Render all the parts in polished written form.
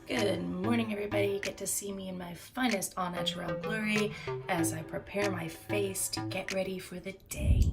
Good morning, everybody. You get to see me in my finest all natural glory as I prepare my face to get ready for the day.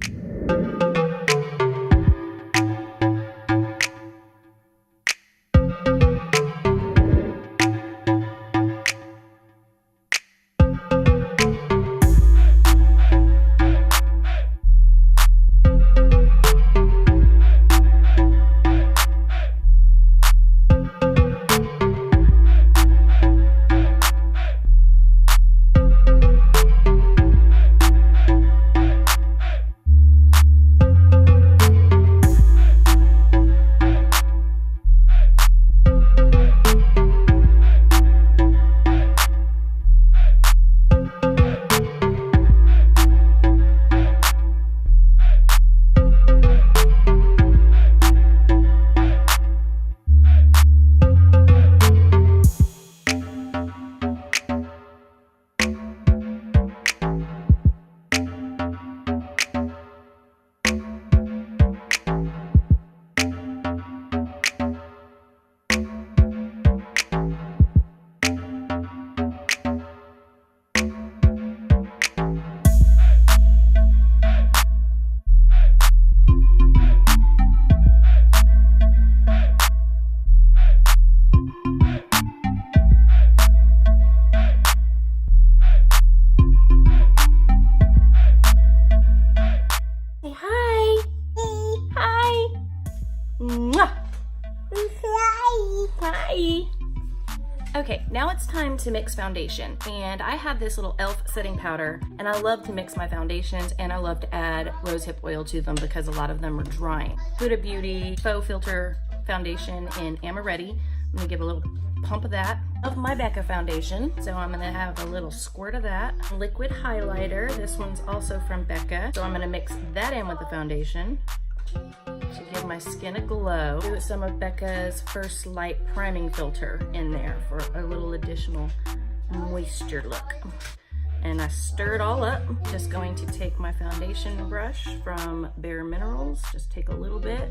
Hi. Okay, now it's time to mix foundation, and I have this little e.l.f. setting powder, and I love to mix my foundations, and I love to add rosehip oil to them because a lot of them are drying. Huda Beauty Faux Filter Foundation in Amaretti. I'm gonna give a little pump of that. Of my Becca foundation, so I'm gonna have a little squirt of that. Liquid highlighter, this one's also from Becca, so I'm gonna mix that in with the foundation to give my skin a glow. Do some of Becca's First Light priming filter in there for a little additional moisture look. And I stir it all up. Just going to take my foundation brush from Bare Minerals, just take a little bit.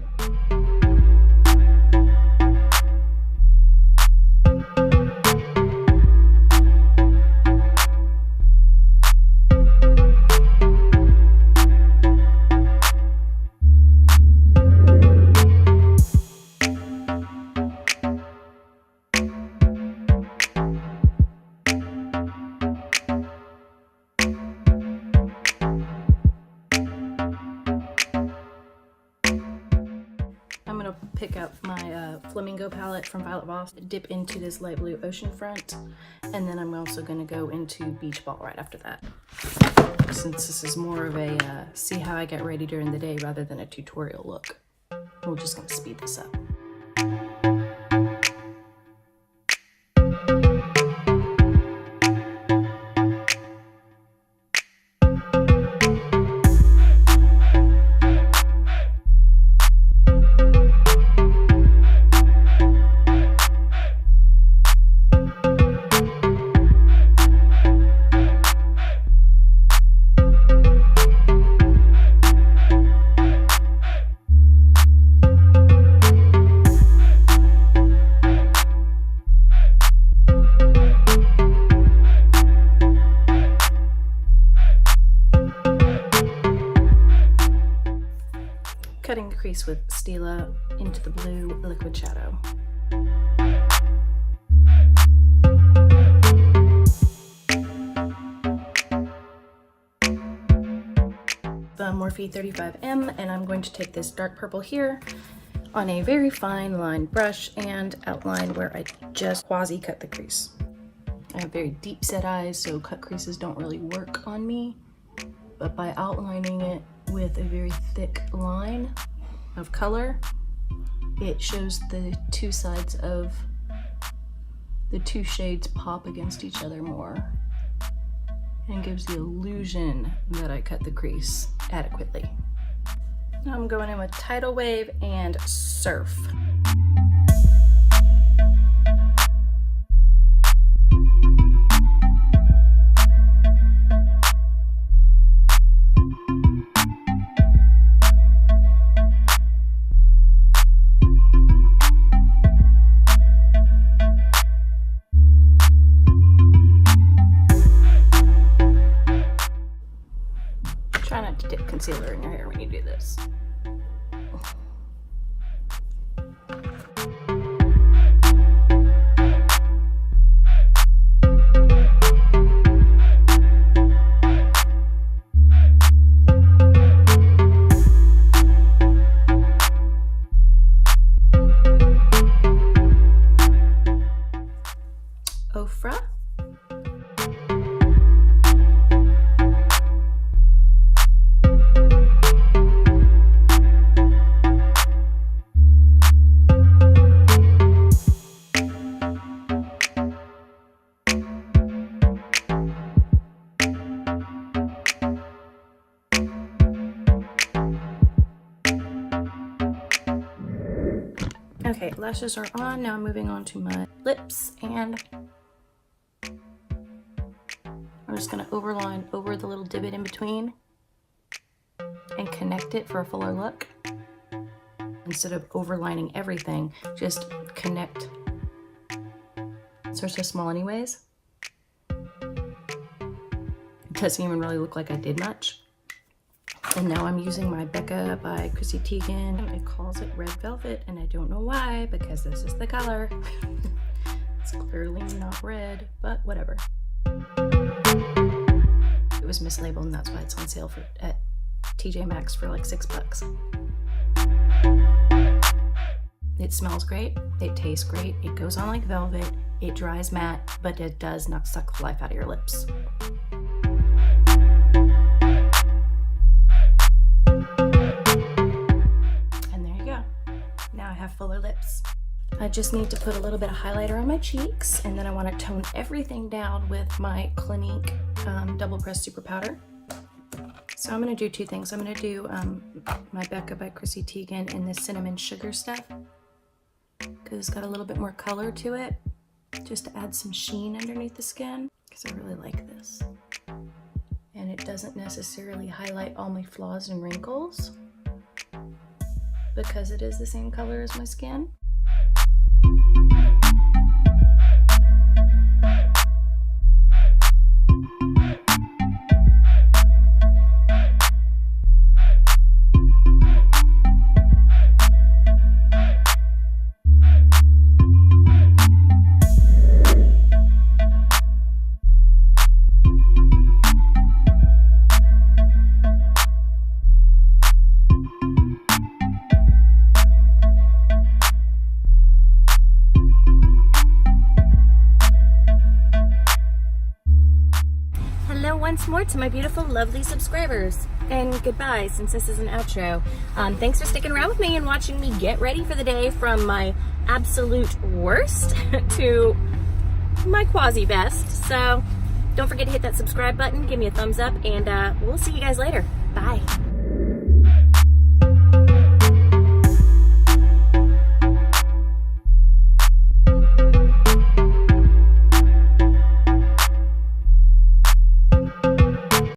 Pick out my Flamingo palette from VOSS, dip into this light blue oceanfront, and then I'm also going to go into Beach Ball right after that. Since this is more of a see how I get ready during the day rather than a tutorial look, we're just going to speed this up. Cutting the crease with Stila into the blue liquid shadow. The Morphe 35M, and I'm going to take this dark purple here on a very fine line brush and outline where I just quasi cut the crease. I have very deep set eyes, so cut creases don't really work on me, but by outlining it with a very thick line of color, it shows the two sides of the two shades pop against each other more and gives the illusion that I cut the crease adequately. Now I'm going in with Tidal Wave and Surf. dip concealer in your hair when you do this. Ofra. Okay, lashes are on. Now I'm moving on to my lips, and I'm just going to overline over the little divot in between and connect it for a fuller look. Instead of overlining everything, just connect. So it's so small anyways. It doesn't even really look like I did much. And now I'm using my Becca by Chrissy Teigen. It calls it Red Velvet, and I don't know why, because this is the color. It's clearly not red, but whatever. It was mislabeled, and that's why it's on sale at TJ Maxx for like $6. It smells great, it tastes great, it goes on like velvet, it dries matte, but it does not suck the life out of your lips. And there you go. Now I have fuller lips. I just need to put a little bit of highlighter on my cheeks, and then I want to tone everything down with my Clinique Double Press Super Powder. So I'm going to do two things. I'm going to do my Becca by Chrissy Teigen in this cinnamon sugar stuff, because it's got a little bit more color to it, just to add some sheen underneath the skin, because I really like this. And it doesn't necessarily highlight all my flaws and wrinkles, because it is the same color as my skin. Once more to my beautiful, lovely subscribers, and goodbye, since this is an outro. Thanks for sticking around with me and watching me get ready for the day, from my absolute worst to my quasi best. So don't forget to hit that subscribe button, give me a thumbs up, and we'll see you guys later. Bye.